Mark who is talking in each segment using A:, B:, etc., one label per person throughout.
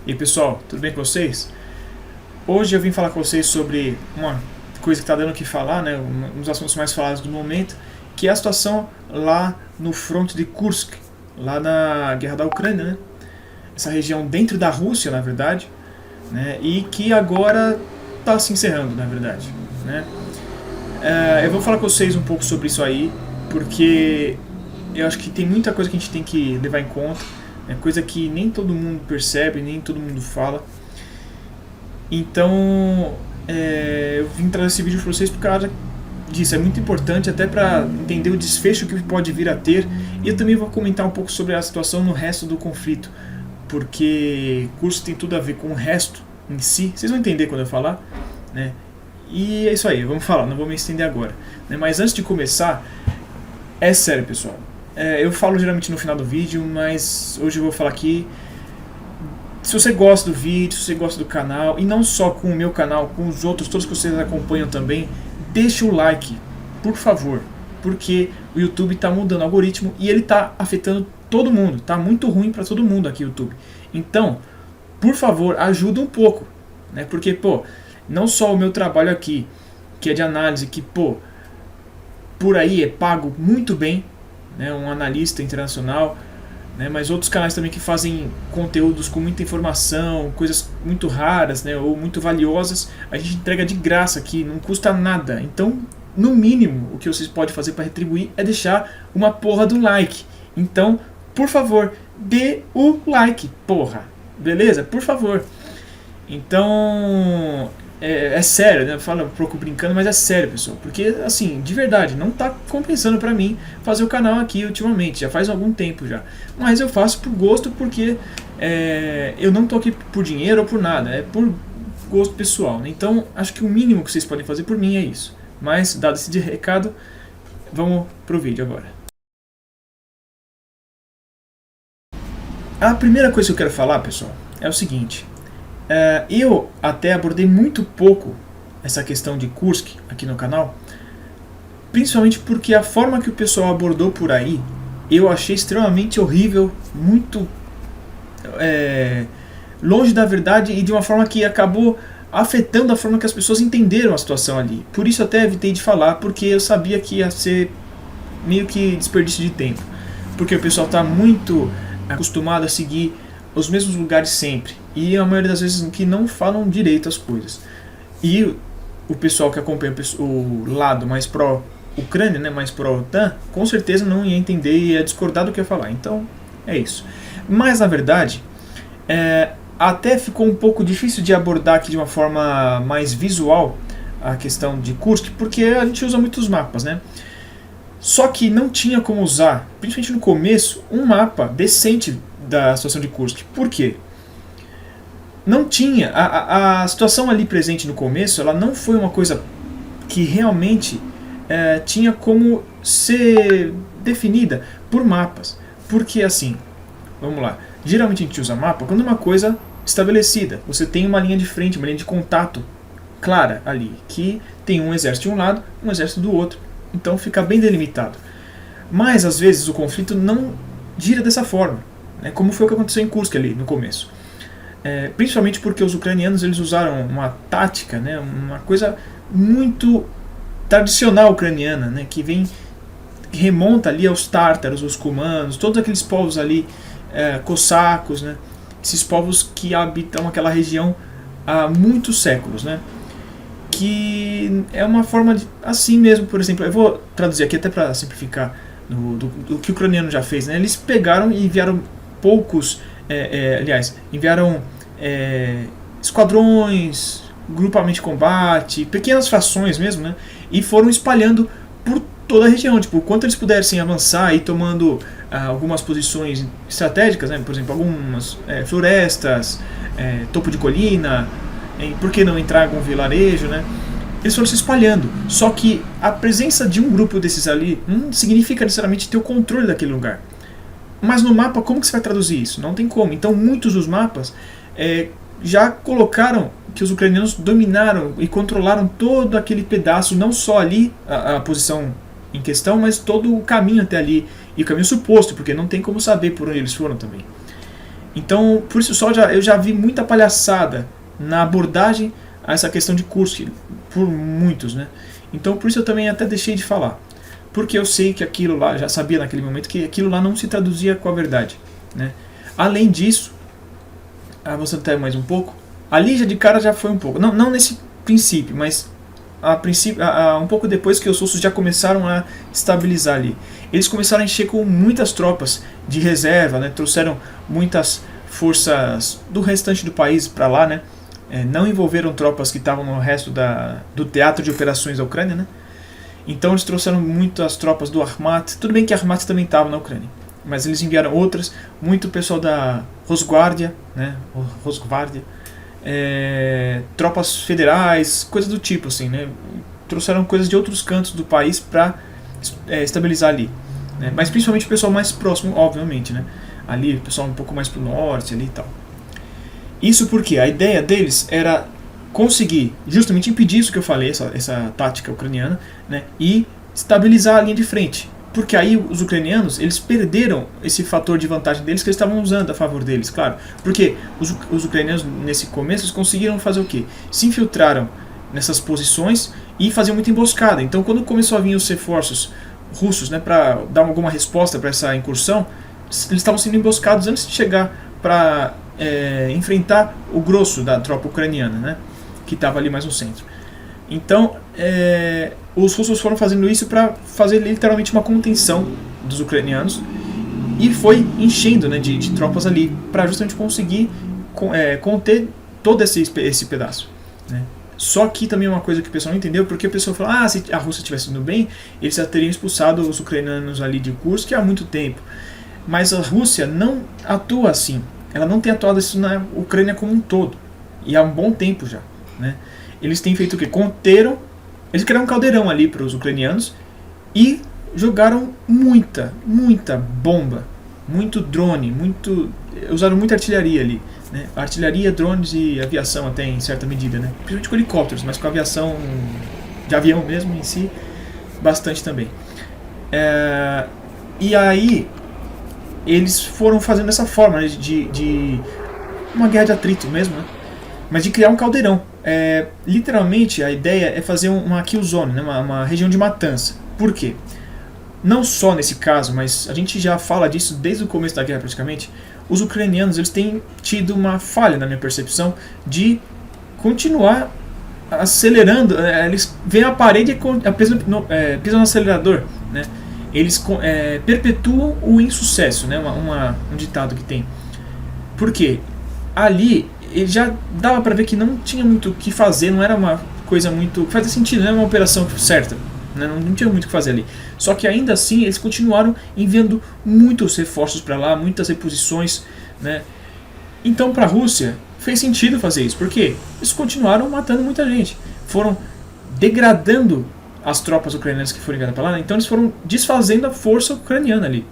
A: E aí, pessoal, tudo bem com vocês? Hoje eu vim falar com vocês sobre uma coisa que está dando o que falar, né, um dos assuntos mais falados do momento, que é a situação lá no fronte de Kursk, lá na guerra da Ucrânia, né? Essa região dentro da Rússia, na verdade, né, e que agora está se encerrando, na verdade, né? Eu vou falar com vocês um pouco sobre isso aí, porque eu acho que tem muita coisa que a gente tem que levar em conta, né, coisa que nem todo mundo percebe, nem todo mundo fala. Então, eu vim trazer esse vídeo para vocês por causa disso. É muito importante até para entender o desfecho que pode vir a ter. E eu também vou comentar um pouco sobre a situação no resto do conflito, porque Kursk tem tudo a ver com o resto em si. Vocês vão entender quando eu falar, né? E é isso aí, vamos falar, não vou me estender agora, né? Mas antes de começar, é sério, pessoal. Eu falo geralmente no final do vídeo, mas hoje eu vou falar aqui. Se você gosta do vídeo, se você gosta do canal, e não só com o meu canal, com os outros, todos que vocês acompanham também, deixa o like, por favor, porque o YouTube está mudando o algoritmo e ele está afetando todo mundo, está muito ruim para todo mundo aqui o YouTube. Então, por favor, ajuda um pouco, né? Porque, pô, não só o meu trabalho aqui, que é de análise, que, pô, por aí é pago muito bem, né? Um analista internacional, né, mas outros canais também que fazem conteúdos com muita informação, coisas muito raras, né, ou muito valiosas, a gente entrega de graça aqui, não custa nada. Então, no mínimo, o que vocês podem fazer para retribuir é deixar uma porra do like. Então, por favor, dê o like, porra. Beleza? Por favor. Então, é sério, né? Fala um pouco brincando, mas é sério, pessoal. Porque, assim, de verdade, não tá compensando pra mim fazer o canal aqui ultimamente. Já faz algum tempo já. Mas eu faço por gosto, porque eu não tô aqui por dinheiro ou por nada. É por gosto pessoal, né? Então, acho que o mínimo que vocês podem fazer por mim é isso. Mas, dado esse recado, vamos pro vídeo agora. A primeira coisa que eu quero falar, pessoal, é o seguinte. Eu até abordei muito pouco essa questão de Kursk aqui no canal, principalmente porque a forma que o pessoal abordou por aí eu achei extremamente horrível, muito longe da verdade e de uma forma que acabou afetando a forma que as pessoas entenderam a situação ali. Por isso até evitei de falar, porque eu sabia que ia ser meio que desperdício de tempo, porque o pessoal está muito acostumado a seguir os mesmos lugares sempre, e a maioria das vezes que não falam direito as coisas. E o pessoal que acompanha o lado mais pró-Ucrânia, né, mais pró-OTAN, com certeza não ia entender e ia discordar do que eu ia falar. Então, é isso. Mas, na verdade, até ficou um pouco difícil de abordar aqui de uma forma mais visual a questão de Kursk, porque a gente usa muitos mapas, né? Só que não tinha como usar, principalmente no começo, um mapa decente da situação de Kursk. Por quê? Não tinha. A situação ali presente no começo, ela não foi uma coisa que realmente tinha como ser definida por mapas. Porque assim, vamos lá, geralmente a gente usa mapa quando é uma coisa estabelecida. Você tem uma linha de frente, uma linha de contato clara ali, que tem um exército de um lado, um exército do outro. Então fica bem delimitado. Mas às vezes o conflito não gira dessa forma, né, como foi o que aconteceu em Kursk ali no começo. Principalmente porque os ucranianos eles usaram uma tática, né, uma coisa muito tradicional ucraniana, né, que remonta ali aos tártaros, os cumanos, todos aqueles povos ali, cossacos, né, esses povos que habitam aquela região há muitos séculos, né, que é uma forma de, assim mesmo, por exemplo, eu vou traduzir aqui até para simplificar do que o ucraniano já fez, né? Eles pegaram e enviaram poucos, enviaram esquadrões, grupamento de combate, pequenas fações mesmo, né? E foram espalhando por toda a região, tipo, quanto eles pudessem avançar e tomando algumas posições estratégicas, né? Por exemplo, algumas florestas, topo de colina, por que não entrar em algum vilarejo, né? Eles foram se espalhando. Só que a presença de um grupo desses ali não significa necessariamente ter o controle daquele lugar. Mas no mapa, como que você vai traduzir isso? Não tem como. Então muitos dos mapas já colocaram que os ucranianos dominaram e controlaram todo aquele pedaço, não só ali a posição em questão, mas todo o caminho até ali. E o caminho suposto, porque não tem como saber por onde eles foram também. Então, por isso só eu já vi muita palhaçada na abordagem a essa questão de Kursk, por muitos, né? Então, por isso eu também até deixei de falar. Porque eu sei que aquilo lá, já sabia naquele momento que aquilo lá não se traduzia com a verdade, né? Além disso, avançando até mais um pouco, ali já de cara já foi um pouco, não nesse princípio, mas um pouco depois que os russos já começaram a estabilizar ali. Eles começaram a encher com muitas tropas de reserva, né? Trouxeram muitas forças do restante do país para lá, né? Não envolveram tropas que estavam no resto do teatro de operações da Ucrânia, né? Então eles trouxeram muitas tropas do Armat, tudo bem que a Armat também estava na Ucrânia, mas eles enviaram outras, muito pessoal da Rosguardia, né? Rosguardia, tropas federais, coisas do tipo assim, né? Trouxeram coisas de outros cantos do país para estabilizar ali, né? Mas principalmente o pessoal mais próximo, obviamente, né? Ali o pessoal um pouco mais pro norte ali e tal. Isso porque a ideia deles era conseguir justamente impedir isso que eu falei, essa tática ucraniana, né? E estabilizar a linha de frente. Porque aí os ucranianos, eles perderam esse fator de vantagem deles que eles estavam usando a favor deles, claro. Porque os ucranianos, nesse começo, eles conseguiram fazer o quê? Se infiltraram nessas posições e faziam muita emboscada. Então, quando começou a vir os reforços russos, né, para dar alguma resposta para essa incursão, eles estavam sendo emboscados antes de chegar para enfrentar o grosso da tropa ucraniana, né, que estava ali mais no centro. Então, os russos foram fazendo isso para fazer literalmente uma contenção dos ucranianos e foi enchendo, né, de tropas ali para justamente conseguir conter todo esse pedaço, né. Só que também uma coisa que o pessoal não entendeu, porque o pessoal falou, se a Rússia estivesse indo bem, eles já teriam expulsado os ucranianos ali de Kursk há muito tempo. Mas a Rússia não atua assim, ela não tem atuado isso na Ucrânia como um todo, e há um bom tempo já, né. Eles têm feito o quê? Eles criaram um caldeirão ali para os ucranianos e jogaram muita bomba, muito drone, usaram muita artilharia ali, né? Artilharia, drones e aviação até em certa medida, né? Principalmente com helicópteros, mas com aviação de avião mesmo em si, bastante também. E aí eles foram fazendo dessa forma, né, de uma guerra de atrito mesmo, né? Mas de criar um caldeirão. Literalmente a ideia é fazer uma kill zone, né? uma região de matança. Por quê? Não só nesse caso, mas a gente já fala disso desde o começo da guerra praticamente. Os ucranianos, eles têm tido uma falha, na minha percepção, de continuar acelerando. Eles veem a parede e pisam no acelerador, né? Eles perpetuam o insucesso, né? Um ditado que tem. Por quê? Ali ele já dava para ver que não tinha muito o que fazer, não era uma coisa muito... fazia sentido, não era uma operação certa, né? Não tinha muito o que fazer ali. Só que ainda assim eles continuaram enviando muitos reforços para lá, muitas reposições, né? Então para a Rússia fez sentido fazer isso, porque eles continuaram matando muita gente, foram degradando as tropas ucranianas que foram enviadas para lá, né? Então eles foram desfazendo a força ucraniana ali.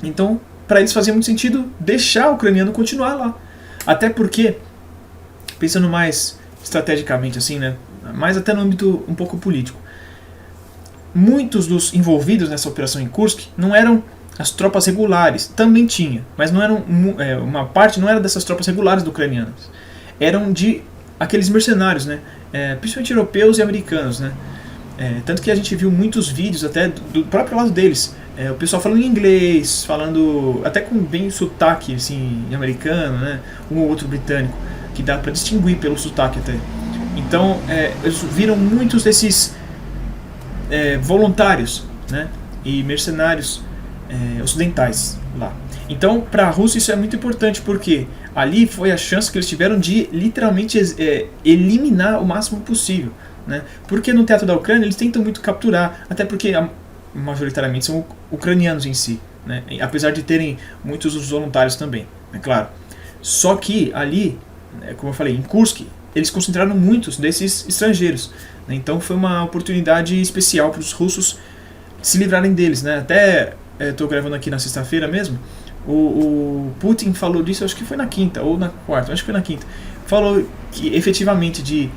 A: Então para eles fazia muito sentido deixar o ucraniano continuar lá. Até porque, pensando mais estrategicamente assim, né, mais até no âmbito um pouco político, muitos dos envolvidos nessa operação em Kursk não eram as tropas regulares, também tinha, mas não eram uma parte não era dessas tropas regulares ucranianas, eram de aqueles mercenários, né, principalmente europeus e americanos, né. Tanto que a gente viu muitos vídeos até do próprio lado deles, o pessoal falando em inglês, falando até com bem sotaque assim, americano, né? Um ou outro britânico, que dá para distinguir pelo sotaque até. Então eles viram muitos desses voluntários, né? E mercenários ocidentais lá. Então para a Rússia isso é muito importante, porque ali foi a chance que eles tiveram de literalmente eliminar o máximo possível, né? Porque no teatro da Ucrânia eles tentam muito capturar, até porque majoritariamente são ucranianos em si, né? Apesar de terem muitos dos voluntários também, é claro. Só que ali, como eu falei, em Kursk, eles concentraram muitos desses estrangeiros, né? Então foi uma oportunidade especial para os russos se livrarem deles, né? Até estou gravando aqui na sexta-feira mesmo, o Putin falou disso, acho que foi na quinta ou na quarta, acho que foi na quinta, falou que efetivamente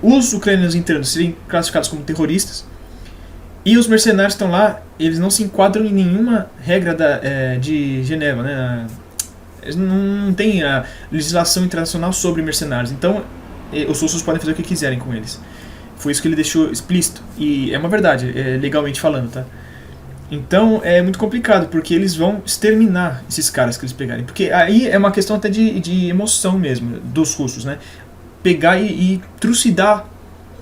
A: os ucranianos entrando serem classificados como terroristas, e os mercenários estão lá, eles não se enquadram em nenhuma regra de Geneva, né? Não tem a legislação internacional sobre mercenários, então os russos podem fazer o que quiserem com eles. Foi isso que ele deixou explícito, e é uma verdade, legalmente falando, tá? Então é muito complicado, porque eles vão exterminar esses caras que eles pegarem. Porque aí é uma questão até de emoção mesmo, dos russos, né? Pegar e trucidar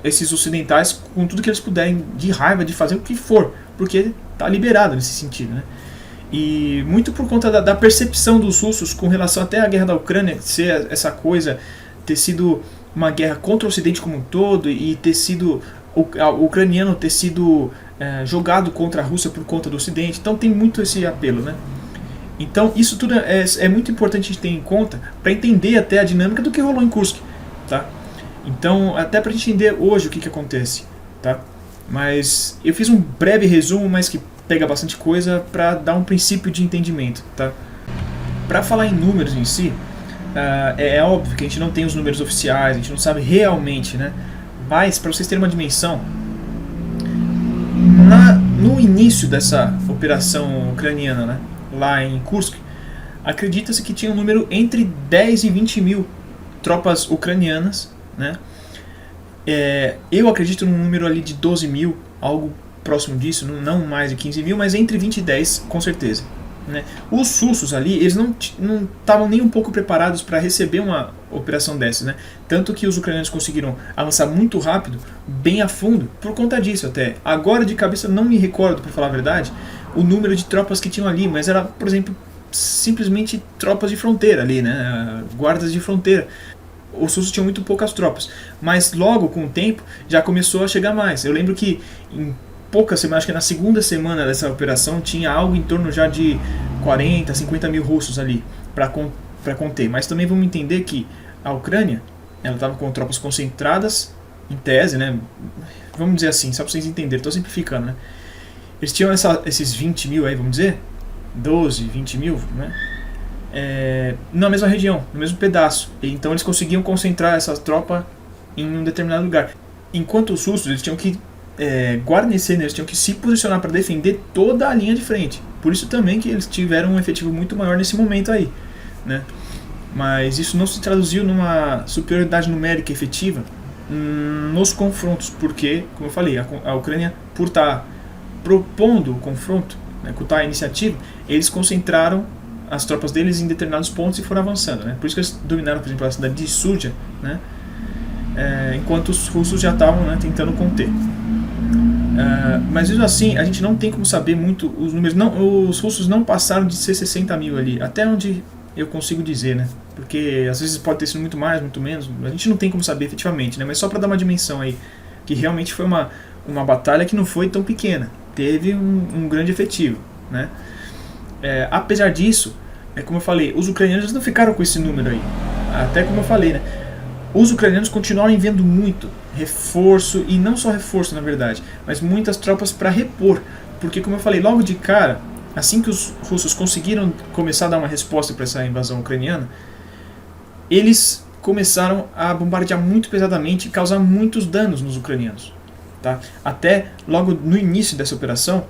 A: esses ocidentais com tudo que eles puderem, de raiva, de fazer o que for, porque tá liberado nesse sentido, né? E muito por conta da percepção dos russos com relação até à guerra da Ucrânia, ser essa coisa, ter sido uma guerra contra o Ocidente como um todo, e ter sido o ucraniano ter sido jogado contra a Rússia por conta do Ocidente. Então tem muito esse apelo, né? Então isso tudo é muito importante a gente ter em conta para entender até a dinâmica do que rolou em Kursk, tá? Então, até para a gente entender hoje o que acontece, tá? Mas eu fiz um breve resumo, mas que pega bastante coisa para dar um princípio de entendimento, tá? Para falar em números em si, é óbvio que a gente não tem os números oficiais, a gente não sabe realmente, né? Mas, para vocês terem uma dimensão, no início dessa operação ucraniana, né, lá em Kursk, acredita-se que tinha um número entre 10 e 20 mil tropas ucranianas, né? Eu acredito num número ali de 12 mil, algo próximo disso, não mais de 15 mil, mas entre 20 e 10 com certeza, né? Os russos ali, eles não estavam nem um pouco preparados para receber uma operação dessa, né? Tanto que os ucranianos conseguiram avançar muito rápido, bem a fundo, por conta disso até. Agora de cabeça não me recordo, para falar a verdade, o número de tropas que tinham ali, mas era, por exemplo, simplesmente tropas de fronteira ali, né? Guardas de fronteira. Os russos tinham muito poucas tropas, mas logo com o tempo já começou a chegar mais. Eu lembro que em poucas semanas, acho que na segunda semana dessa operação, tinha algo em torno já de 40, 50 mil russos ali para conter. Mas também vamos entender que a Ucrânia, ela estava com tropas concentradas, em tese, né? Vamos dizer assim, só para vocês entenderem, estou simplificando, né? Eles tinham esses 20 mil aí, vamos dizer, 12, 20 mil, né? Na mesma região, no mesmo pedaço. Então eles conseguiam concentrar essa tropa em um determinado lugar. Enquanto os russos, eles tinham que guarnecer, eles tinham que se posicionar para defender toda a linha de frente. Por isso também que eles tiveram um efetivo muito maior nesse momento aí, né? Mas isso não se traduziu numa superioridade numérica efetiva nos confrontos, porque, como eu falei, a Ucrânia, por estar propondo o confronto, né, por estar a iniciativa, eles concentraram as tropas deles em determinados pontos e foram avançando, né? Por isso que eles dominaram, por exemplo, a cidade de Suja, né? Enquanto os russos já estavam, né, tentando conter. Mas mesmo assim, a gente não tem como saber muito os números. Os russos não passaram de ser 60 mil ali, até onde eu consigo dizer, né? Porque às vezes pode ter sido muito mais, muito menos, a gente não tem como saber efetivamente, né? Mas só para dar uma dimensão aí, que realmente foi uma batalha que não foi tão pequena, teve um grande efetivo, né? Apesar disso, como eu falei, os ucranianos não ficaram com esse número aí, até como eu falei, né? Os ucranianos continuaram enviando muito reforço, e não só reforço na verdade, mas muitas tropas para repor, porque como eu falei, logo de cara, assim que os russos conseguiram começar a dar uma resposta para essa invasão ucraniana, eles começaram a bombardear muito pesadamente e causar muitos danos nos ucranianos, tá? Até logo no início dessa operação,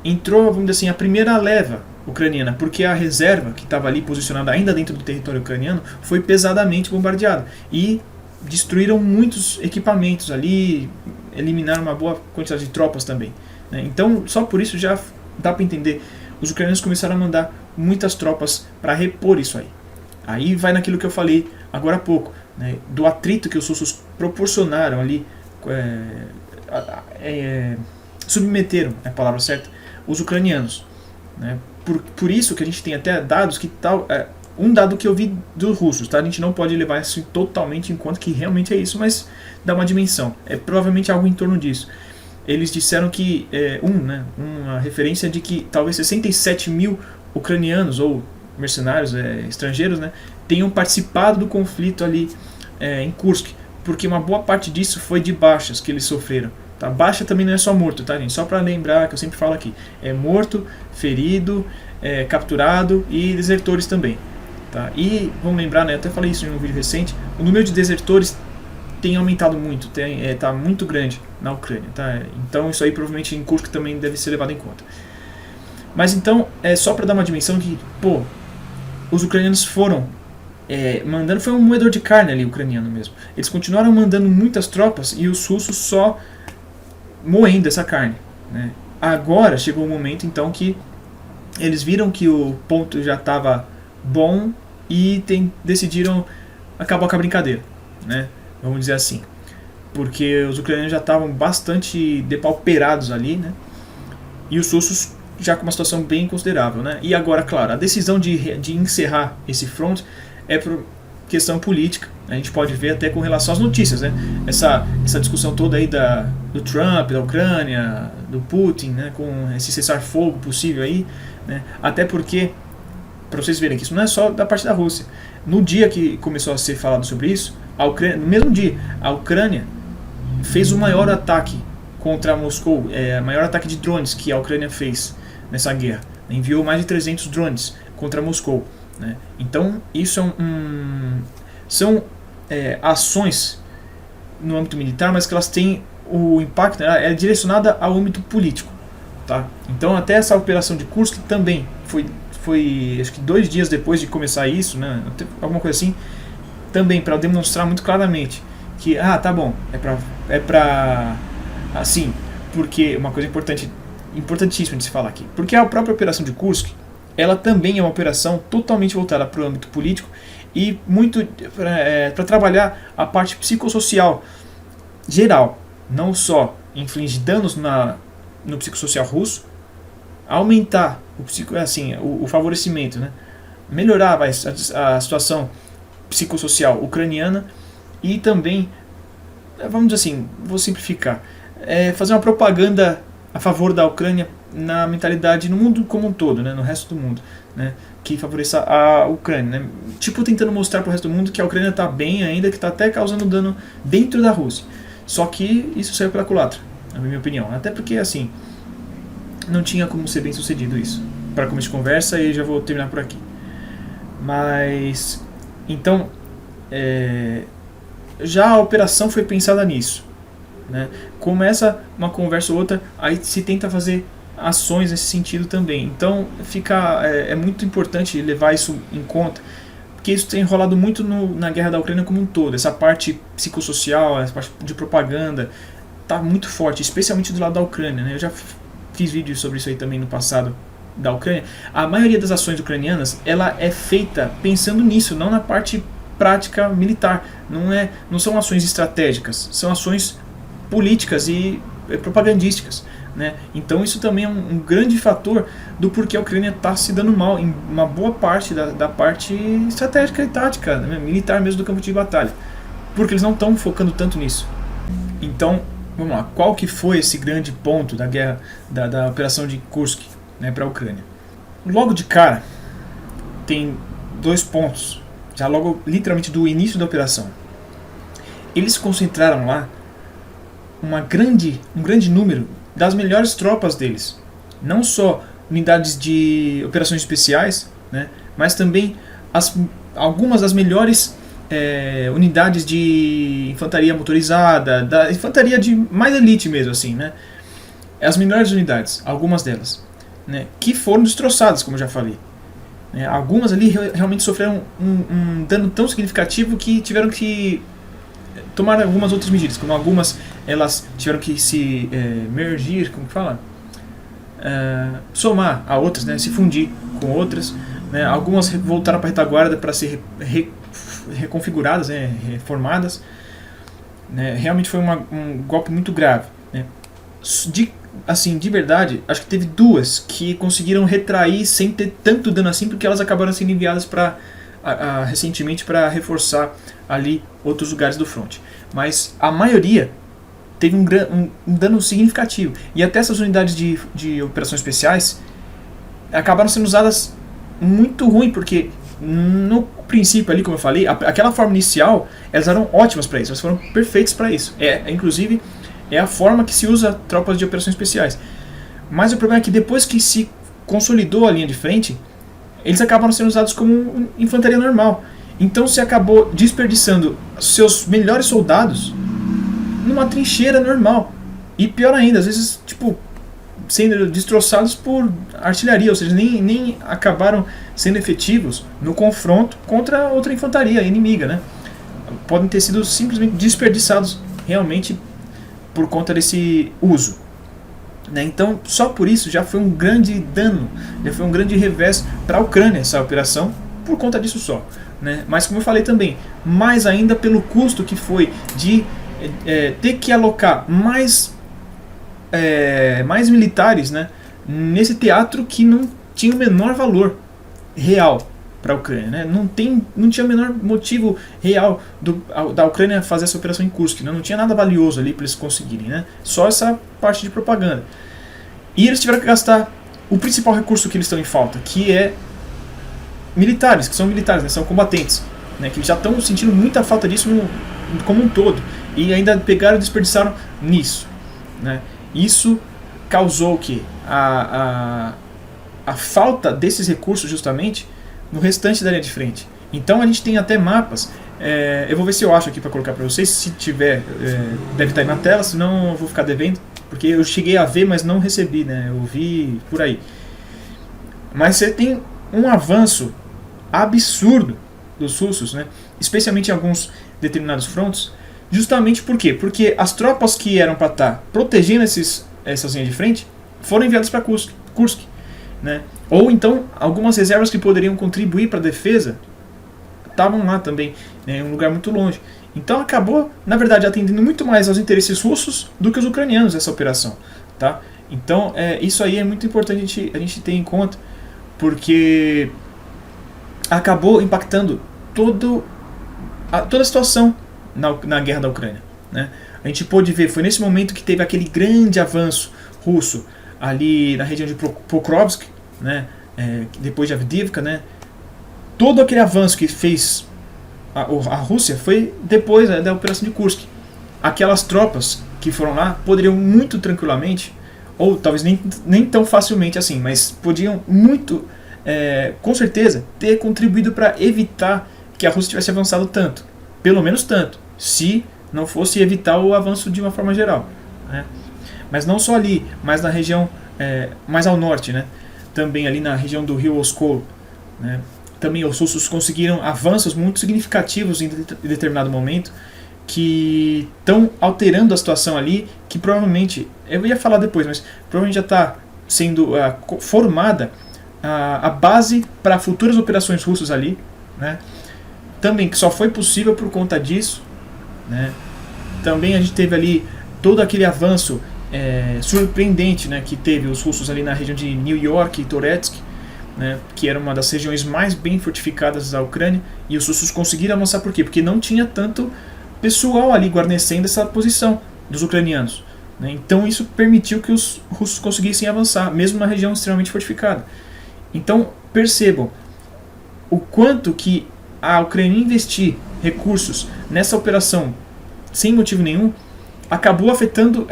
A: entrou, vamos dizer assim, a primeira leva ucraniana, porque a reserva que estava ali posicionada ainda dentro do território ucraniano foi pesadamente bombardeada e destruíram muitos equipamentos ali, eliminaram uma boa quantidade de tropas também, né? Então só por isso já dá para entender, os ucranianos começaram a mandar muitas tropas para repor isso aí. Aí vai naquilo que eu falei agora há pouco, né, do atrito que os russos proporcionaram ali, submeteram, é a palavra certa, os ucranianos, né? Por isso que a gente tem até dados que tal, um dado que eu vi dos russos, tá? A gente não pode levar isso totalmente em conta que realmente é isso, mas dá uma dimensão, provavelmente algo em torno disso. Eles disseram que uma referência de que talvez 67 mil ucranianos ou mercenários estrangeiros, né, tenham participado do conflito ali em Kursk, porque uma boa parte disso foi de baixas que eles sofreram. Tá? Baixa também não é só morto, tá, gente? Só para lembrar que eu sempre falo aqui, morto, ferido, capturado e desertores também. Tá? E vamos lembrar, né, eu até falei isso em um vídeo recente, o número de desertores tem aumentado muito, está muito grande na Ucrânia, tá? Então isso aí provavelmente em Kursk também deve ser levado em conta. Mas então, só para dar uma dimensão que, os ucranianos foram mandando, foi um moedor de carne ali, ucraniano mesmo. Eles continuaram mandando muitas tropas e os russos só moendo essa carne, né? Agora chegou o momento então que eles viram que o ponto já estava bom e decidiram acabar com a brincadeira, né? Vamos dizer assim, porque os ucranianos já estavam bastante depauperados ali, né? E os russos já com uma situação bem considerável, né? E agora, claro, a decisão de encerrar esse front é por questão política. A gente pode ver até com relação às notícias, né? Essa discussão toda aí do Trump, da Ucrânia, do Putin, né? Com esse cessar-fogo possível aí, né? Até porque, para vocês verem que isso não é só da parte da Rússia. No dia que começou a ser falado sobre isso, a Ucrânia, no mesmo dia, a Ucrânia fez o maior ataque contra Moscou, o maior ataque de drones que a Ucrânia fez nessa guerra. Enviou mais de 300 drones contra Moscou, né? Então, isso são ações no âmbito militar, mas que elas têm o impacto, é direcionada ao âmbito político, tá? Então, até essa operação de Kursk também foi acho que 2 dias depois de começar isso, né? Alguma coisa assim, também para demonstrar muito claramente que, tá bom, é pra assim, porque uma coisa importantíssima de se falar aqui, porque a própria operação de Kursk, ela também é uma operação totalmente voltada para o âmbito político e muito para trabalhar a parte psicossocial geral, não só infligir danos no psicossocial russo, aumentar o favorecimento, né? Melhorar a situação psicossocial ucraniana e também, vamos dizer assim, vou simplificar, fazer uma propaganda a favor da Ucrânia na mentalidade no mundo como um todo, né, no resto do mundo, né, que favoreça a Ucrânia, né, tipo tentando mostrar para o resto do mundo que a Ucrânia está bem ainda, que está até causando dano dentro da Rússia. Só que isso saiu pela culatra, na minha opinião, até porque assim não tinha como ser bem sucedido isso. Para começo de conversa, e já vou terminar por aqui. Mas então já a operação foi pensada nisso, né? Começa uma conversa ou outra, aí se tenta fazer ações nesse sentido também. Então é muito importante levar isso em conta, porque isso tem enrolado muito na guerra da Ucrânia como um todo. Essa parte psicossocial, essa parte de propaganda está muito forte, especialmente do lado da Ucrânia, né? Eu já fiz vídeos sobre isso aí também no passado da Ucrânia. A maioria das ações ucranianas ela é feita pensando nisso, não na parte prática militar. Não são ações estratégicas, são ações políticas e propagandísticas, né? Então isso também é um grande fator do porquê a Ucrânia está se dando mal em uma boa parte da parte estratégica e tática, né? Militar mesmo do campo de batalha, porque eles não estão focando tanto nisso. Então, vamos lá, qual que foi esse grande ponto da guerra, da operação de Kursk, né, para a Ucrânia? Logo de cara, tem 2 pontos, já logo literalmente do início da operação. Eles concentraram lá um grande número das melhores tropas deles, não só unidades de operações especiais, né, mas também algumas das melhores unidades de infantaria motorizada, da infantaria de mais elite mesmo, assim, né? As melhores unidades, algumas delas, né? Que foram destroçadas, como eu já falei. Algumas ali realmente sofreram um dano tão significativo que tiveram que tomar algumas outras medidas, como algumas elas tiveram que se mergir, como que fala? Somar a outras, né? Se fundir com outras, né? Algumas voltaram para a retaguarda para ser reconfiguradas, né, reformadas, né? Realmente foi um golpe muito grave, né? De verdade, acho que teve 2 que conseguiram retrair sem ter tanto dano assim, porque elas acabaram sendo enviadas recentemente para reforçar ali outros lugares do front. Mas a maioria teve um dano significativo, e até essas unidades de operações especiais acabaram sendo usadas muito ruim, porque no princípio ali, como eu falei, aquela forma inicial, elas eram ótimas para isso, elas foram perfeitas para isso. Inclusive, é a forma que se usa tropas de operações especiais. Mas o problema é que depois que se consolidou a linha de frente, eles acabaram sendo usados como infantaria normal. Então se acabou desperdiçando seus melhores soldados numa trincheira normal. E pior ainda, às vezes, tipo, sendo destroçados por artilharia, ou seja, nem acabaram sendo efetivos no confronto contra outra infantaria inimiga, né? Podem ter sido simplesmente desperdiçados realmente por conta desse uso, né? Então, só por isso já foi um grande dano, já foi um grande revés para a Ucrânia essa operação, por conta disso só, né? Mas como eu falei também, mais ainda pelo custo que foi de ter que alocar mais militares, né, nesse teatro que não tinha o menor valor real para a Ucrânia, né? Não tinha o menor motivo real da Ucrânia fazer essa operação em Kursk, né? Não tinha nada valioso ali para eles conseguirem, né? Só essa parte de propaganda. E eles tiveram que gastar o principal recurso que eles estão em falta, que é militares, que são militares, né? São combatentes, né? Que já estão sentindo muita falta disso como um todo, e ainda pegaram e desperdiçaram nisso, né? Isso causou o quê? A falta desses recursos justamente no restante da linha de frente. Então a gente tem até mapas, eu vou ver se eu acho aqui para colocar para vocês, se tiver, deve estar aí na tela, senão eu vou ficar devendo, porque eu cheguei a ver, mas não recebi, né? Eu vi por aí. Mas você tem um avanço absurdo dos russos, né? Especialmente em alguns determinados frontos, justamente por quê? Porque as tropas que eram para estar protegendo essas linhas de frente foram enviadas para Kursk, né? Ou então algumas reservas que poderiam contribuir para a defesa estavam lá também, né, em um lugar muito longe. Então acabou, na verdade, atendendo muito mais aos interesses russos do que os ucranianos essa operação, tá? Então isso aí é muito importante a gente ter em conta, porque acabou impactando toda a situação na guerra da Ucrânia, né? A gente pôde ver, foi nesse momento que teve aquele grande avanço russo ali na região de Pokrovsk, né? Depois de Avdiivka, né? Todo aquele avanço que fez a Rússia foi depois da operação de Kursk. Aquelas tropas que foram lá poderiam muito tranquilamente, ou talvez nem tão facilmente assim, mas podiam muito, com certeza, ter contribuído para evitar que a Rússia tivesse avançado tanto. Pelo menos tanto, se não fosse evitar o avanço de uma forma geral, né? Mas não só ali, mas na região mais ao norte, né? Também ali na região do rio Oskol, né? Também os russos conseguiram avanços muito significativos em determinado momento, que estão alterando a situação ali, que provavelmente, eu ia falar depois, mas provavelmente já está sendo formada a base para futuras operações russas ali, né? Também que só foi possível por conta disso, né? Também a gente teve ali todo aquele avanço surpreendente, né, que teve os russos ali na região de New York e Toretsk, né, que era uma das regiões mais bem fortificadas da Ucrânia, e os russos conseguiram avançar por quê? Porque não tinha tanto pessoal ali guarnecendo essa posição dos ucranianos, né? Então isso permitiu que os russos conseguissem avançar, mesmo na região extremamente fortificada. Então percebam o quanto que a Ucrânia investir recursos nessa operação sem motivo nenhum acabou afetando,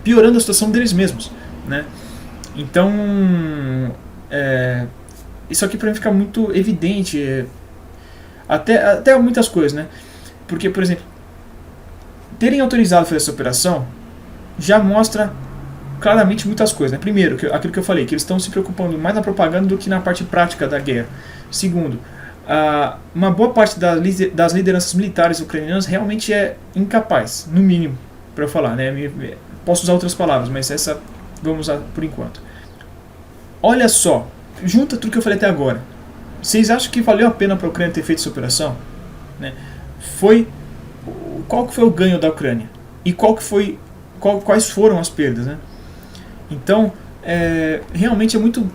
A: piorando a situação deles mesmos, né? Então isso aqui para mim fica muito evidente, até muitas coisas, né? Porque, por exemplo, terem autorizado fazer essa operação já mostra claramente muitas coisas, né? Primeiro, aquilo que eu falei, que eles estão se preocupando mais na propaganda do que na parte prática da guerra. Segundo, uma boa parte das lideranças militares ucranianas realmente é incapaz, no mínimo, para eu falar, né? Posso usar outras palavras, mas essa vamos usar por enquanto. Olha só, junta tudo que eu falei até agora. Vocês acham que valeu a pena para a Ucrânia ter feito essa operação? Né? Qual que foi o ganho da Ucrânia? E quais foram as perdas, né? Então, realmente é muito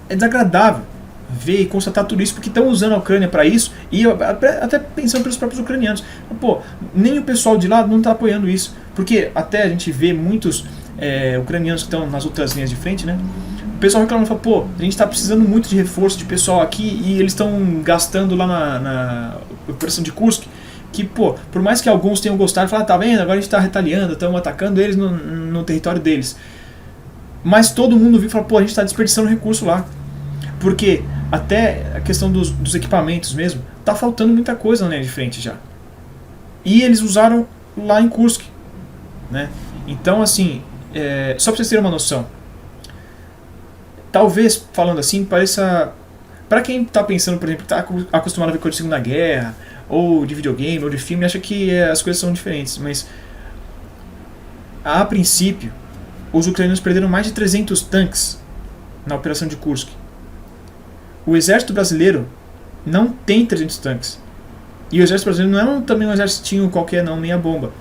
A: desagradável ver e constatar tudo isso, porque estão usando a Ucrânia para isso, e até pensando pelos próprios ucranianos. Pô, nem o pessoal de lá não está apoiando isso, porque até a gente vê muitos ucranianos que estão nas outras linhas de frente, né? O pessoal reclamando, fala, pô, a gente está precisando muito de reforço de pessoal aqui, e eles estão gastando lá na operação de Kursk, que, pô, por mais que alguns tenham gostado, falam, tá vendo, agora a gente está retaliando, estamos atacando eles no território deles. Mas todo mundo viu e fala, pô, a gente está desperdiçando recurso lá. Porque até a questão dos equipamentos mesmo, tá faltando muita coisa na linha de frente já. E eles usaram lá em Kursk, né? Então, assim, Só para vocês terem uma noção, talvez, falando assim, pareça... Para quem está pensando, por exemplo, está acostumado a ver coisa de Segunda Guerra, ou de videogame, ou de filme, acha que as coisas são diferentes, mas a princípio, os ucranianos perderam mais de 300 tanques na operação de Kursk. O exército brasileiro não tem 300 tanques. E o exército brasileiro não é também um exército qualquer, não, meia bomba.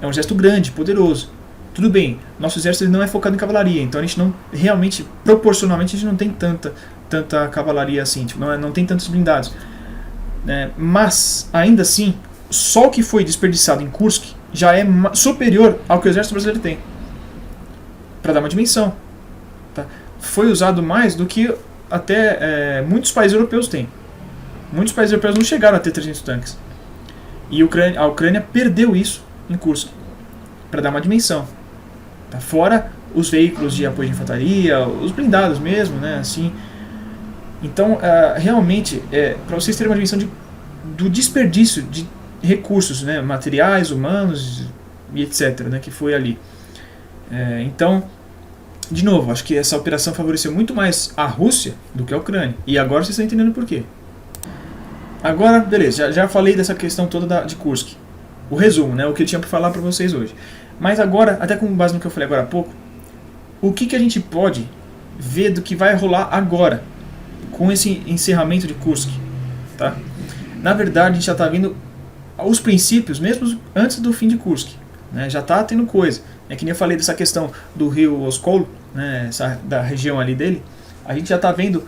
A: É um exército grande, poderoso. Tudo bem, nosso exército ele não é focado em cavalaria, então a gente não, realmente, proporcionalmente, a gente não tem tanta cavalaria assim, tipo, não tem tantos blindados. Mas, ainda assim, só o que foi desperdiçado em Kursk já é superior ao que o exército brasileiro tem. Para dar uma dimensão. Tá? Foi usado mais do que até muitos países europeus têm. Muitos países europeus não chegaram a ter 300 tanques. E a Ucrânia perdeu isso em Kursk. Para dar uma dimensão. Tá? Fora os veículos de apoio de infantaria, os blindados mesmo, né? Assim. Então, realmente, para vocês terem uma dimensão do desperdício de recursos, né? Materiais, humanos e etc., né? Que foi ali. Então, de novo, acho que essa operação favoreceu muito mais a Rússia do que a Ucrânia. E agora vocês estão entendendo por quê. Agora, beleza, já falei dessa questão toda de Kursk. O resumo, né, o que eu tinha para falar para vocês hoje. Mas agora, até com base no que eu falei agora há pouco, o que a gente pode ver do que vai rolar agora, com esse encerramento de Kursk? Tá? Na verdade, a gente já está vendo os princípios, mesmo antes do fim de Kursk. Né, já está tendo coisa. Que nem eu falei dessa questão do rio Oskol, né, da região ali dele, a gente já está vendo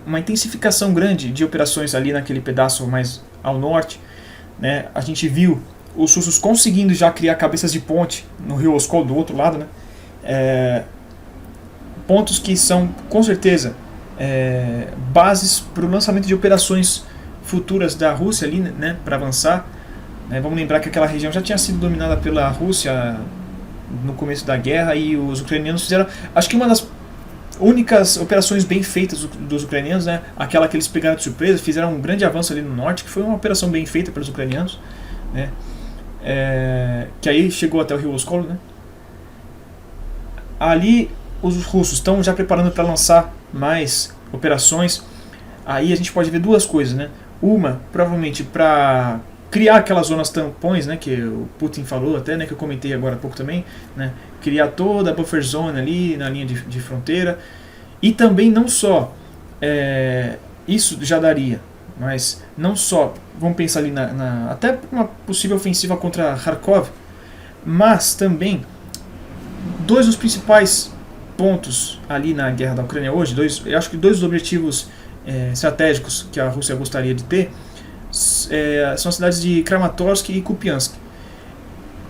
A: uma intensificação grande de operações ali naquele pedaço mais ao norte. Né? A gente viu os russos conseguindo já criar cabeças de ponte no rio Oskol do outro lado, né? Pontos que são com certeza bases para o lançamento de operações futuras da Rússia ali, né, para avançar. Vamos lembrar que aquela região já tinha sido dominada pela Rússia no começo da guerra e os ucranianos fizeram, acho que uma das únicas operações bem feitas dos ucranianos, né, aquela que eles pegaram de surpresa, fizeram um grande avanço ali no norte, que foi uma operação bem feita pelos ucranianos, né, que aí chegou até o rio Oskol, né. Ali os russos estão já preparando para lançar mais operações. Aí a gente pode ver duas coisas, né, uma provavelmente para criar aquelas zonas tampões, né, que o Putin falou até, né, que eu comentei agora há pouco também, né, criar toda a buffer zone ali na linha de fronteira. E também não só, isso já daria, mas não só, vamos pensar ali até uma possível ofensiva contra Kharkov, mas também dois dos principais pontos ali na guerra da Ucrânia hoje, eu acho que dois dos objetivos estratégicos que a Rússia gostaria de ter, são as cidades de Kramatorsk e Kupiansk.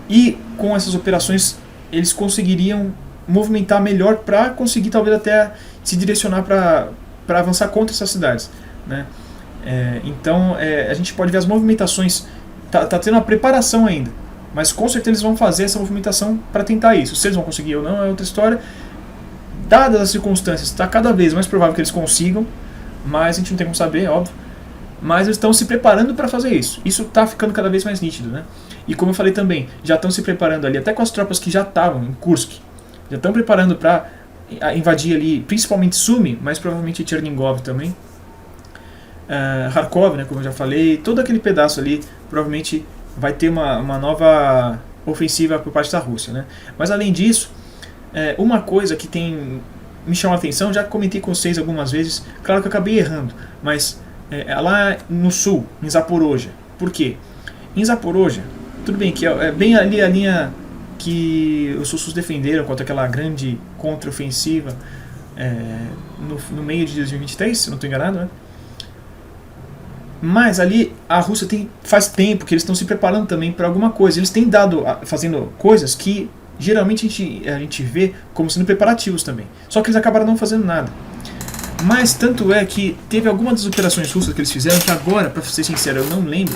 A: E com essas operações eles conseguiriam movimentar melhor para conseguir talvez até se direcionar para avançar contra essas cidades, né? Então a gente pode ver as movimentações, tá tendo uma preparação ainda, mas com certeza eles vão fazer essa movimentação para tentar isso. Se eles vão conseguir ou não é outra história. Dadas as circunstâncias, está cada vez mais provável que eles consigam, mas a gente não tem como saber, óbvio. Mas eles estão se preparando para fazer isso. Isso está ficando cada vez mais nítido, né? E como eu falei também, já estão se preparando ali, até com as tropas que já estavam em Kursk, já estão preparando para invadir ali, principalmente Sumy, mas provavelmente Chernigov também. Kharkov, né, como eu já falei, todo aquele pedaço ali provavelmente vai ter uma nova ofensiva por parte da Rússia, né? Mas além disso, uma coisa que me chama a atenção, já comentei com vocês algumas vezes, claro que eu acabei errando, mas lá no sul, em Zaporozhye. Por quê? Em Zaporozhye, tudo bem que é bem ali a linha que os russos defenderam contra aquela grande contraofensiva no meio de 2023, se não estou enganado, né? Mas ali a Rússia faz tempo que eles estão se preparando também para alguma coisa. Eles têm fazendo coisas que geralmente a gente vê como sendo preparativos também. Só que eles acabaram não fazendo nada. Mas tanto é que teve algumas das operações russas que eles fizeram que agora, para ser sincero, eu não lembro,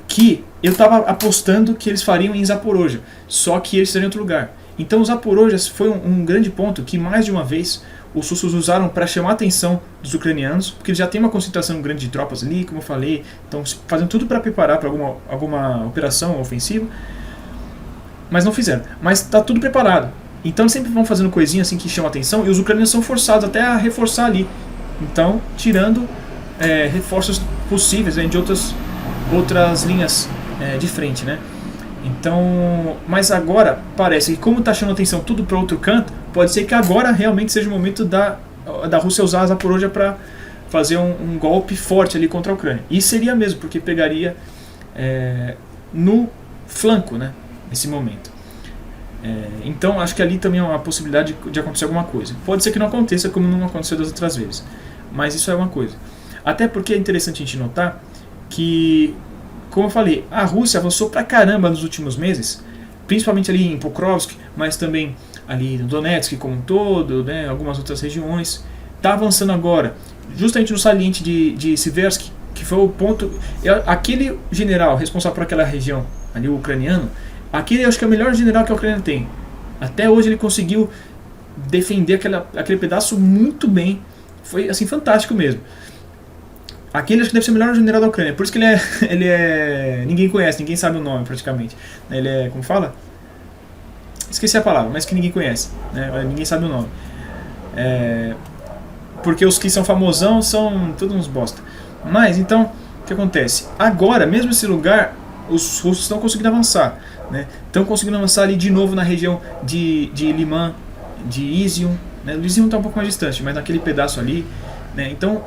A: que eu estava apostando que eles fariam em Zaporozhye, só que eles estariam em outro lugar. Então Zaporozhye foi um grande ponto que mais de uma vez os russos usaram para chamar a atenção dos ucranianos, porque eles já têm uma concentração grande de tropas ali, como eu falei, estão fazendo tudo para preparar para alguma operação ofensiva. mas não fizeram. Mas está tudo preparado. Então eles sempre vão fazendo coisinhas assim que chamam a atenção, e os ucranianos são forçados até a reforçar ali. Então, tirando reforços possíveis, né, de outras linhas de frente, né? Então, mas agora parece que, como está chamando atenção tudo para outro canto, pode ser que agora realmente seja o momento da Rússia usar a Zaporozhye para fazer um golpe forte ali contra a Ucrânia. E seria mesmo, porque pegaria no flanco, né, nesse momento. Então acho que ali também é uma possibilidade de acontecer alguma coisa. Pode ser que não aconteça, como não aconteceu das outras vezes, mas isso é uma coisa. Até porque é interessante a gente notar que, como eu falei, a Rússia avançou pra caramba nos últimos meses, principalmente ali em Pokrovsk, mas também ali no Donetsk como um todo, né, algumas outras regiões. Está avançando agora, justamente no saliente de Siversky, que foi o ponto. Aquele general responsável por aquela região ali, o ucraniano, aquele eu acho que é o melhor general que a Ucrânia tem. Até hoje ele conseguiu defender aquele pedaço muito bem. Foi assim, fantástico mesmo. Aquele acho que deve ser o melhor general da Ucrânia. Por isso que ele é ninguém conhece, ninguém sabe o nome praticamente. Ele é, como fala? Esqueci a palavra, mas que ninguém conhece, né? Ninguém sabe o nome. Porque os que são famosão são todos uns bosta. Mas então, o que acontece? Agora, mesmo esse lugar, os russos estão conseguindo avançar, né? Estão conseguindo avançar ali de novo na região de Liman, de Izium, né? O Izium está um pouco mais distante, mas naquele pedaço ali, né? Então,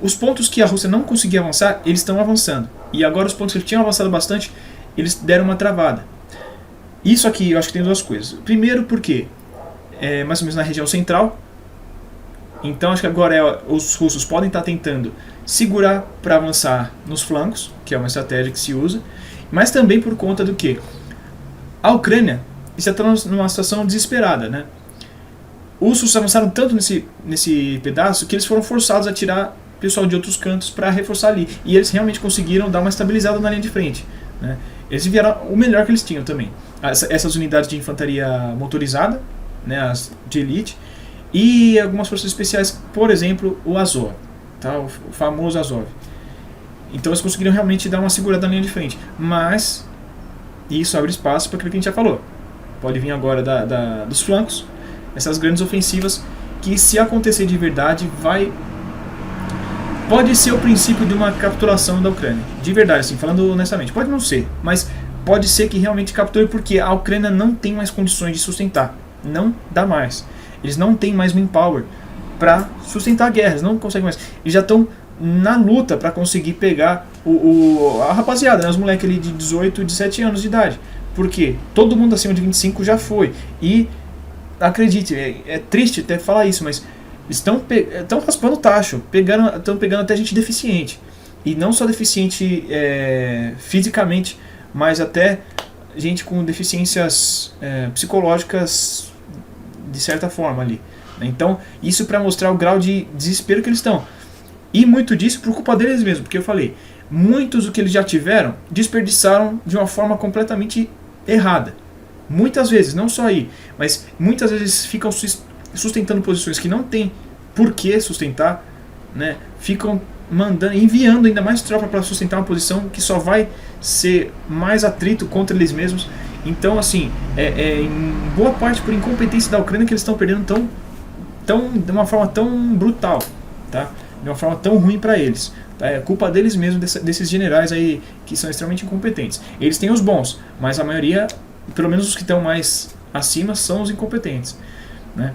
A: os pontos que a Rússia não conseguia avançar, eles estão avançando. E agora os pontos que eles tinham avançado bastante, eles deram uma travada. Isso aqui eu acho que tem duas coisas. Primeiro porque mais ou menos na região central. Então acho que agora os russos podem estar tentando segurar para avançar nos flancos, que é uma estratégia que se usa, mas também por conta do que a Ucrânia está numa situação desesperada, né? Os russos avançaram tanto nesse pedaço que eles foram forçados a tirar pessoal de outros cantos para reforçar ali, e eles realmente conseguiram dar uma estabilizada na linha de frente, né? Eles enviaram o melhor que eles tinham também, essas unidades de infantaria motorizada, né, as de elite, e algumas forças especiais, por exemplo, o Azov, tá? O famoso Azov. Então eles conseguiram realmente dar uma segurada na linha de frente, mas isso abre espaço para aquilo que a gente já falou. Pode vir agora dos flancos, essas grandes ofensivas, que se acontecer de verdade, pode ser o princípio de uma capitulação da Ucrânia. De verdade, assim, falando honestamente. Pode não ser, mas pode ser que realmente capture, porque a Ucrânia não tem mais condições de sustentar. Não dá mais. Eles não têm mais manpower para sustentar a guerra, eles não conseguem mais. Eles já estão na luta para conseguir pegar a rapaziada, né, os moleques ali de 18, 17 anos de idade. Porque todo mundo acima de 25 já foi. E acredite, é triste até falar isso, mas estão raspando o tacho, estão pegando até gente deficiente. E não só deficiente fisicamente, mas até gente com deficiências psicológicas de certa forma ali. Então, isso para mostrar o grau de desespero que eles estão. E muito disso por culpa deles mesmos, porque eu falei, muitos do que eles já tiveram desperdiçaram de uma forma completamente errada. Muitas vezes, não só aí, mas muitas vezes ficam sustentando posições que não tem por que sustentar, né? Ficam enviando ainda mais tropa para sustentar uma posição que só vai ser mais atrito contra eles mesmos. Então, assim, em boa parte por incompetência da Ucrânia que eles estão perdendo de uma forma tão brutal, tá? De uma forma tão ruim para eles. Tá? É culpa deles mesmos, desses generais aí que são extremamente incompetentes. Eles têm os bons, mas a maioria, pelo menos os que estão mais acima, são os incompetentes, né?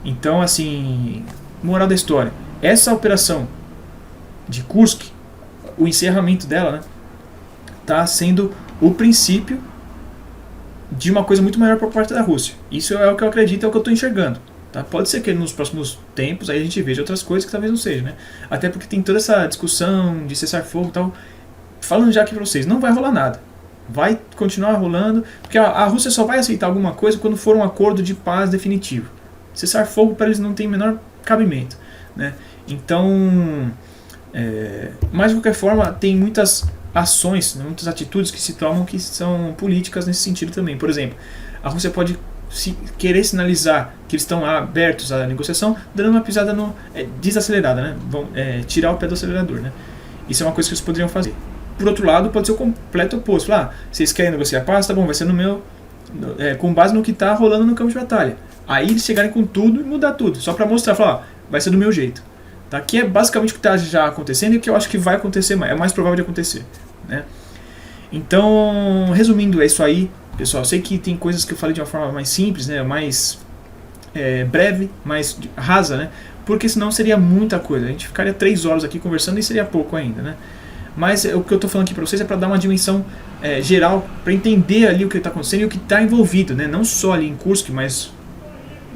A: Então, assim, moral da história, essa operação de Kursk, o encerramento dela, né, tá sendo o princípio de uma coisa muito maior por parte da Rússia. Isso é o que eu acredito, é o que eu estou enxergando. Tá? Pode ser que nos próximos tempos aí a gente veja outras coisas que talvez não seja, né? Até porque tem toda essa discussão de cessar-fogo e tal. Falando já aqui para vocês, não vai rolar nada. Vai continuar rolando, porque a Rússia só vai aceitar alguma coisa quando for um acordo de paz definitivo. Cessar-fogo para eles não tem o menor cabimento, né? Então, mas de qualquer forma, tem muitas ações, né, muitas atitudes que se tomam que são políticas nesse sentido também. Por exemplo, a Rússia pode querer sinalizar que eles estão abertos à negociação, dando uma pisada desacelerada, né? Vão tirar o pé do acelerador, né? Isso é uma coisa que eles poderiam fazer. Por outro lado, pode ser o completo oposto. Vocês querem negociar paz? Tá bom, vai ser no meu com base no que está rolando no campo de batalha. Aí eles chegarem com tudo e mudar tudo, só para mostrar, falar, ó, vai ser do meu jeito. Tá? Que é basicamente o que está já acontecendo e o que eu acho que vai acontecer, é mais provável de acontecer. Né? Então, resumindo, é isso aí, pessoal. Eu sei que tem coisas que eu falei de uma forma mais simples, né, mais breve, mais rasa, né, porque senão seria muita coisa. A gente ficaria 3 horas aqui conversando e seria pouco ainda. Né? Mas o que eu estou falando aqui para vocês é para dar uma dimensão geral, para entender ali o que está acontecendo e o que está envolvido, né, não só ali em Kursk, mas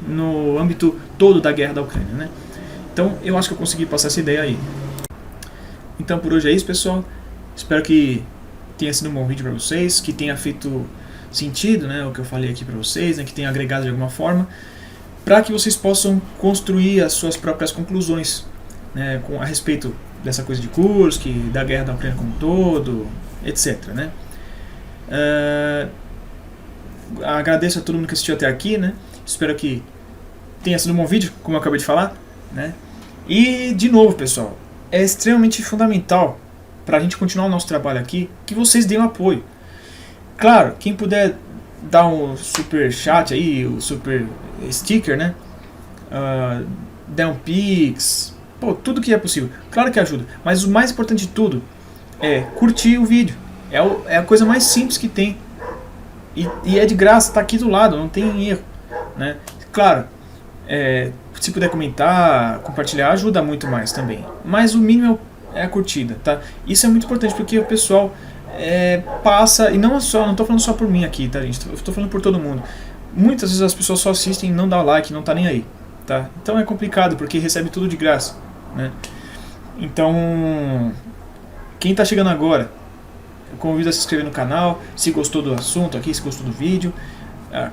A: no âmbito todo da guerra da Ucrânia. Né? Então, eu acho que eu consegui passar essa ideia aí. Então, por hoje é isso, pessoal. Espero que tenha sido um bom vídeo para vocês, que tenha feito sentido, né, o que eu falei aqui para vocês, né, que tenha agregado de alguma forma, para que vocês possam construir as suas próprias conclusões, né, a respeito dessa coisa de Kursk, da guerra da Ucrânia como um todo, etc. Né. Agradeço a todo mundo que assistiu até aqui, né, espero que tenha sido um bom vídeo, como eu acabei de falar. Né. E, de novo, pessoal, é extremamente fundamental para a gente continuar o nosso trabalho aqui, que vocês deem um apoio. Claro, quem puder dar um super chat aí, o super sticker, né? Der um pix, pô, tudo que é possível. Claro que ajuda, mas o mais importante de tudo é curtir o vídeo. É a coisa mais simples que tem. E é de graça, tá aqui do lado, não tem erro. Né? Claro, se puder comentar, compartilhar, ajuda muito mais também. Mas o mínimo é a curtida, tá? Isso é muito importante porque o pessoal passa, e não estou falando só por mim aqui, tá, gente? Eu estou falando por todo mundo. Muitas vezes as pessoas só assistem e não dá like, não tá nem aí, tá? Então é complicado porque recebe tudo de graça, né? Então, quem tá chegando agora, eu convido a se inscrever no canal, se gostou do assunto aqui, se gostou do vídeo,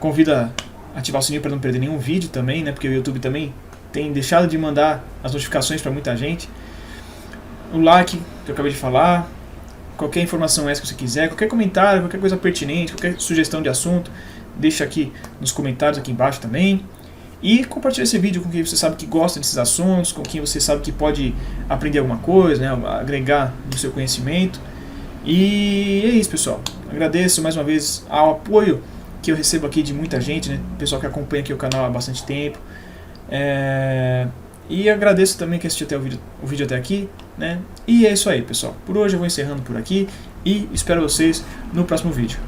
A: convido a ativar o sininho para não perder nenhum vídeo também, né? Porque o YouTube também tem deixado de mandar as notificações para muita gente. O like que eu acabei de falar, qualquer informação essa que você quiser, qualquer comentário, qualquer coisa pertinente, qualquer sugestão de assunto, deixa aqui nos comentários aqui embaixo também. E compartilha esse vídeo com quem você sabe que gosta desses assuntos, com quem você sabe que pode aprender alguma coisa, né, agregar no seu conhecimento. E é isso, pessoal. Agradeço mais uma vez ao apoio que eu recebo aqui de muita gente, né, pessoal que acompanha aqui o canal há bastante tempo. E agradeço também que assistiu até o vídeo até aqui, né? E é isso aí, pessoal. Por hoje eu vou encerrando por aqui e espero vocês no próximo vídeo.